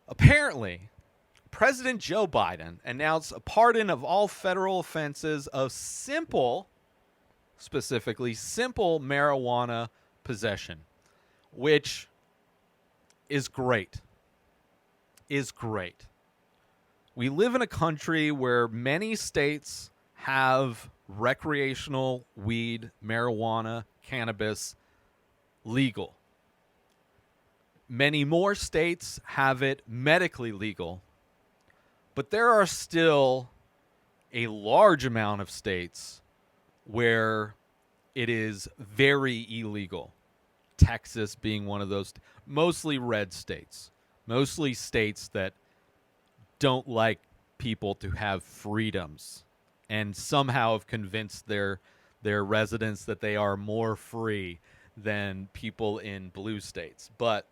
Apparently, President Joe Biden announced a pardon of all federal offenses of specifically simple marijuana possession, which is great. Is great. We live in a country where many states have recreational weed, marijuana, cannabis legal. Many more states have it medically legal, but there are still a large amount of states where it is very illegal. Texas being one of those, mostly red states, mostly states that don't like people to have freedoms and somehow have convinced their residents that they are more free than people in blue states. But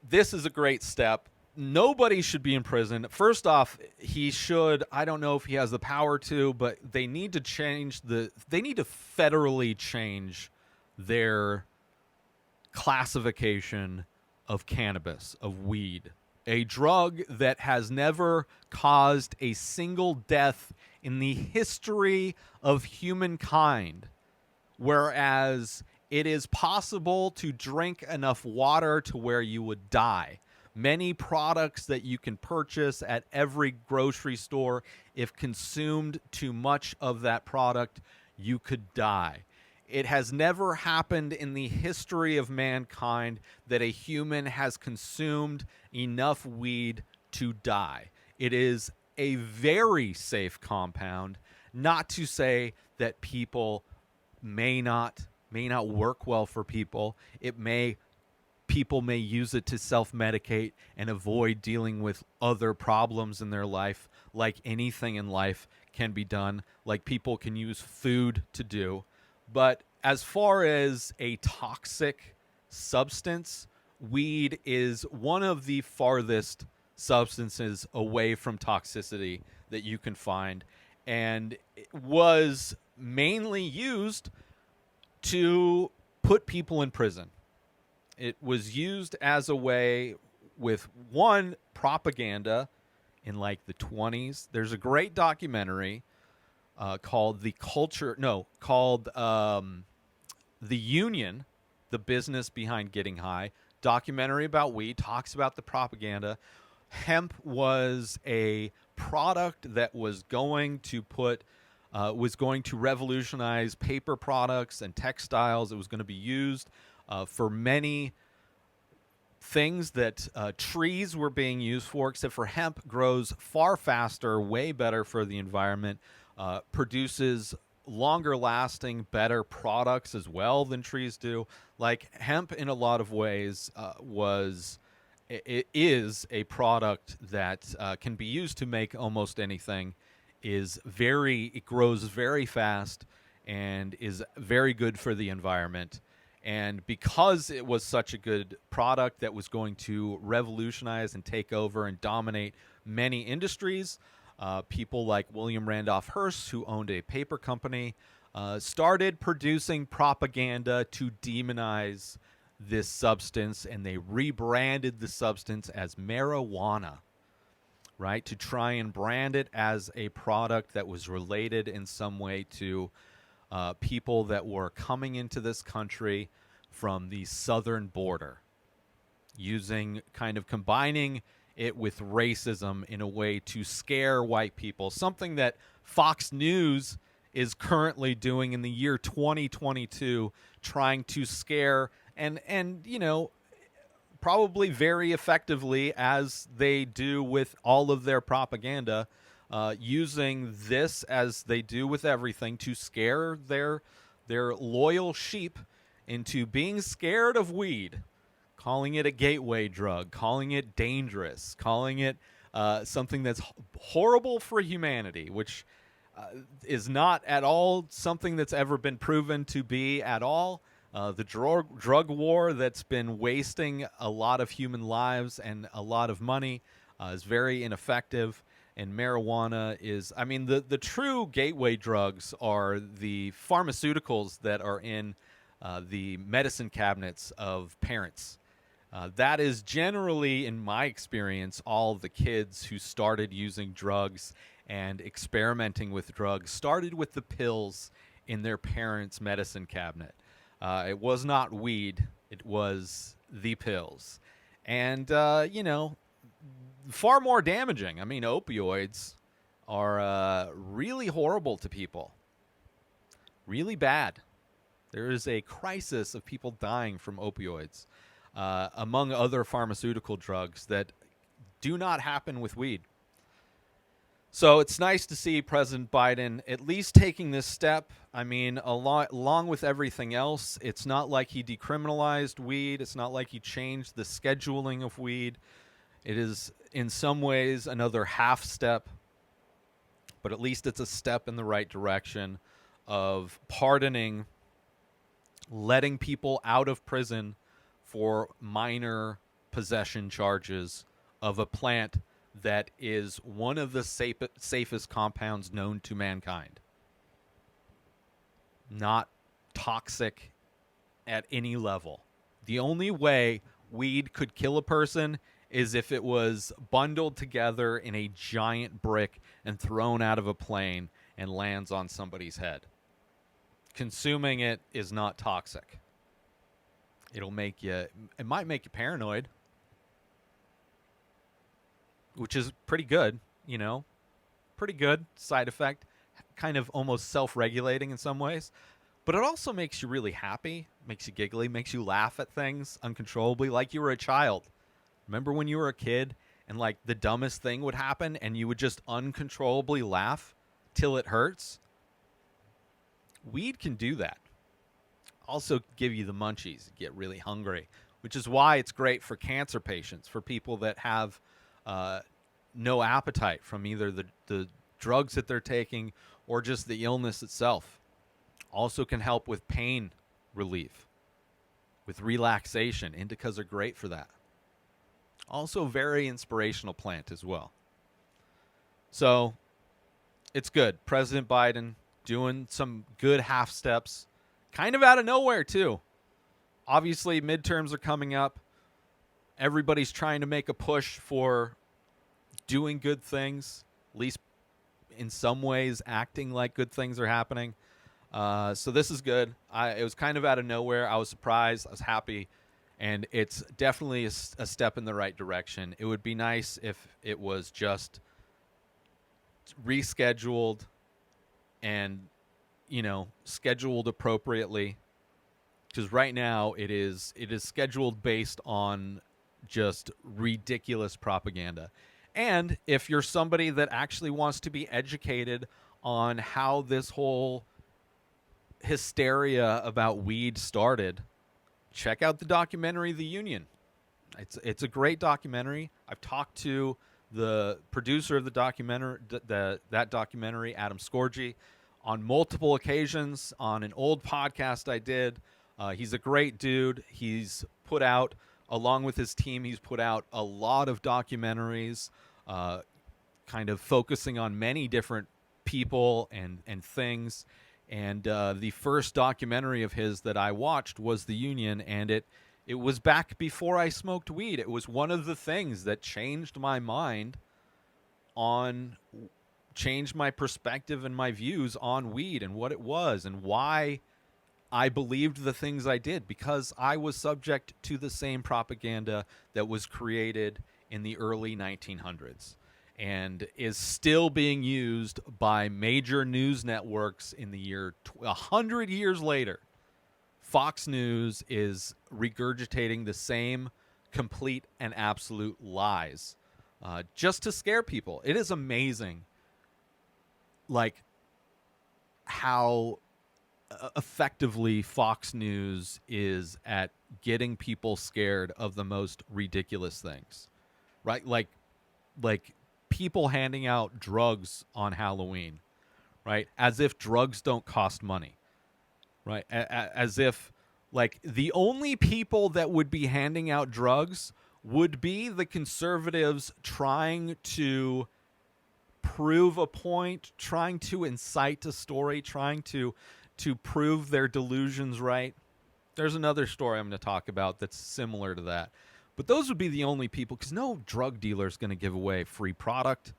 this is a great step. Nobody should be in prison. First off, he should, I don't know if he has the power to, but they need to federally change their classification of cannabis, of weed, a drug that has never caused a single death in the history of humankind, whereas it is possible to drink enough water to where you would die. Many products that you can purchase at every grocery store, if consumed too much of that product, you could die. It has never happened in the history of mankind that a human has consumed enough weed to die. It is a very safe compound, not to say that people may not work well for people. People may use it to self-medicate and avoid dealing with other problems in their life, like anything in life can be done, like people can use food to do. But as far as a toxic substance, weed is one of the farthest substances away from toxicity that you can find, and it was mainly used to put people in prison. It was used as a way with one propaganda in like the 20s. There's a great documentary called The Union, The Business Behind Getting High. Documentary about weed, talks about the propaganda. Hemp was a product that was going to revolutionize paper products and textiles. It was going to be used for many things that trees were being used for, except for hemp grows far faster, way better for the environment, produces longer lasting, better products as well than trees do. Like hemp in a lot of ways it is a product that can be used to make almost anything. It grows very fast and is very good for the environment. And because it was such a good product that was going to revolutionize and take over and dominate many industries, people like William Randolph Hearst, who owned a paper company, started producing propaganda to demonize this substance, and they rebranded the substance as marijuana, right? To try and brand it as a product that was related in some way to people that were coming into this country from the southern border, combining it with racism in a way to scare white people, something that Fox News is currently doing in the year 2022, trying to scare and probably very effectively, as they do with all of their propaganda, using this as they do with everything to scare their loyal sheep into being scared of weed, calling it a gateway drug, calling it dangerous, calling it something that's horrible for humanity, which is not at all something that's ever been proven to be at all. The drug war that's been wasting a lot of human lives and a lot of money is very ineffective. And marijuana is, the true gateway drugs are the pharmaceuticals that are in the medicine cabinets of parents. That is generally, in my experience, all of the kids who started using drugs and experimenting with drugs started with the pills in their parents' medicine cabinet. It was not weed, it was the pills. And, far more damaging. I mean, opioids are really horrible to people, really bad. There is a crisis of people dying from opioids, among other pharmaceutical drugs that do not happen with weed. So it's nice to see President Biden at least taking this step. I mean, along with everything else, it's not like he decriminalized weed. It's not like he changed the scheduling of weed. It is, in some ways, another half step, but at least it's a step in the right direction of pardoning, letting people out of prison for minor possession charges of a plant that is one of the safest compounds known to mankind. Not toxic at any level. The only way weed could kill a person is if it was bundled together in a giant brick and thrown out of a plane and lands on somebody's head. Consuming it is not toxic. It might make you paranoid, which is pretty good, pretty good side effect, kind of almost self-regulating in some ways. But it also makes you really happy, makes you giggly, makes you laugh at things uncontrollably like you were a child. Remember when you were a kid and like the dumbest thing would happen and you would just uncontrollably laugh till it hurts? Weed can do that. Also give you the munchies, get really hungry, which is why it's great for cancer patients, for people that have no appetite from either the drugs that they're taking or just the illness itself. Also can help with pain relief, with relaxation. Indicas are great for that. Also very inspirational plant as well. So it's good. President Biden doing some good half steps, kind of out of nowhere too. Obviously, midterms are coming up. Everybody's trying to make a push for doing good things, at least in some ways acting like good things are happening. So this is good. It was kind of out of nowhere. I was surprised. I was happy. And it's definitely a step in the right direction. It would be nice if it was just rescheduled and, scheduled appropriately. Because right now it is scheduled based on just ridiculous propaganda. And if you're somebody that actually wants to be educated on how this whole hysteria about weed started, check out the documentary The Union. It's a great documentary. I've talked to the producer of the documentary, that documentary, Adam Scorgi, on multiple occasions on an old podcast I did. He's a great dude. He's put out, along with his team, he's put out a lot of documentaries, kind of focusing on many different people and things. And the first documentary of his that I watched was The Union, and it was back before I smoked weed. It was one of the things that changed my mind changed my perspective and my views on weed and what it was and why I believed the things I did, because I was subject to the same propaganda that was created in the early 1900s. And is still being used by major news networks in the year 100 years later. Fox News is regurgitating the same complete and absolute lies just to scare people. It is amazing, like, how effectively Fox News is at getting people scared of the most ridiculous things, right? Like people handing out drugs on Halloween, right? As if drugs don't cost money, right? As if, like, the only people that would be handing out drugs would be the conservatives trying to prove a point, trying to incite a story, trying to prove their delusions right. There's another story I'm going to talk about that's similar to that. But those would be the only people, because no drug dealer is going to give away free product,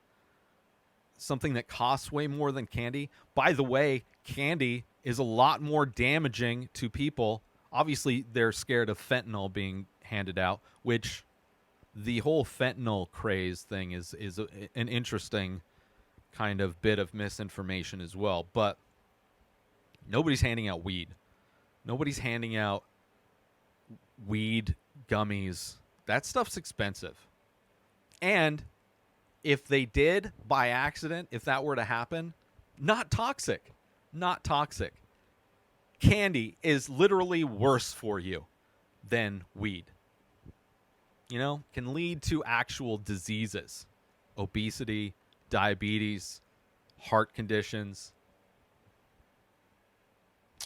something that costs way more than candy. By the way, candy is a lot more damaging to people. Obviously, they're scared of fentanyl being handed out, which the whole fentanyl craze thing is an interesting kind of bit of misinformation as well. But nobody's handing out weed. Nobody's handing out weed gummies. That stuff's expensive. And if they did by accident, if that were to happen, not toxic. Not toxic. Candy is literally worse for you than weed. You know, can lead to actual diseases, obesity, diabetes, heart conditions,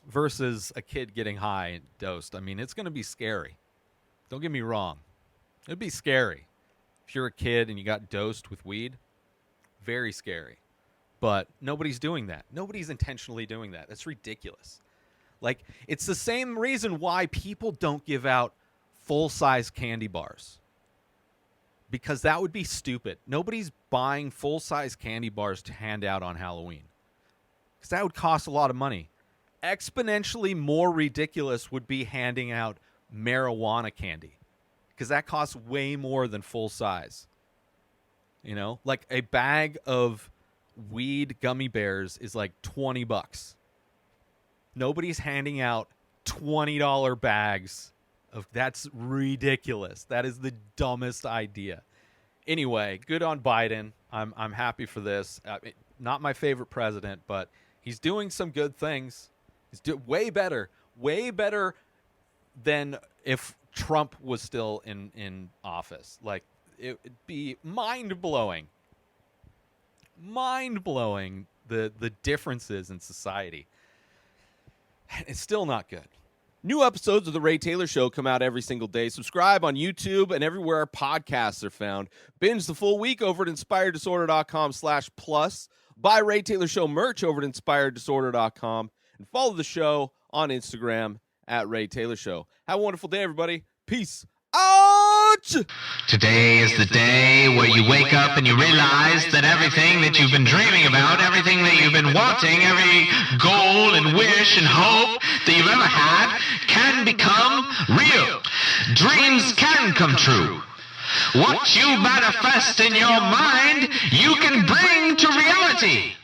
versus a kid getting high and dosed. I mean, it's going to be scary. Don't get me wrong. It'd be scary. If you're a kid and you got dosed with weed, very scary. But nobody's doing that. Nobody's intentionally doing that. That's ridiculous. Like, it's the same reason why people don't give out full-size candy bars. Because that would be stupid. Nobody's buying full-size candy bars to hand out on Halloween. Because that would cost a lot of money. Exponentially more ridiculous would be handing out marijuana candy. Because that costs way more than full-size. You know? Like, a bag of weed gummy bears is like $20. Nobody's handing out $20 bags of. That's ridiculous. That is the dumbest idea. Anyway, good on Biden. I'm happy for this. Not my favorite president, but he's doing some good things. He's way better than if Trump was still in office. Like, it'd be mind-blowing. Mind-blowing the differences in society. It's still not good. New episodes of The Ray Taylor Show come out every single day. Subscribe on YouTube and everywhere our podcasts are found. Binge the full week over at inspireddisorder.com/plus. Buy Ray Taylor Show merch over at inspireddisorder.com. And follow the show on Instagram at Ray Taylor Show. Have a wonderful day, everybody. Peace out! Today is the day where you wake up and you realize that everything that you've been dreaming about, everything that you've been wanting, every goal and wish and hope that you've ever had can become real. Dreams can come true. What you manifest in your mind, you can bring to reality.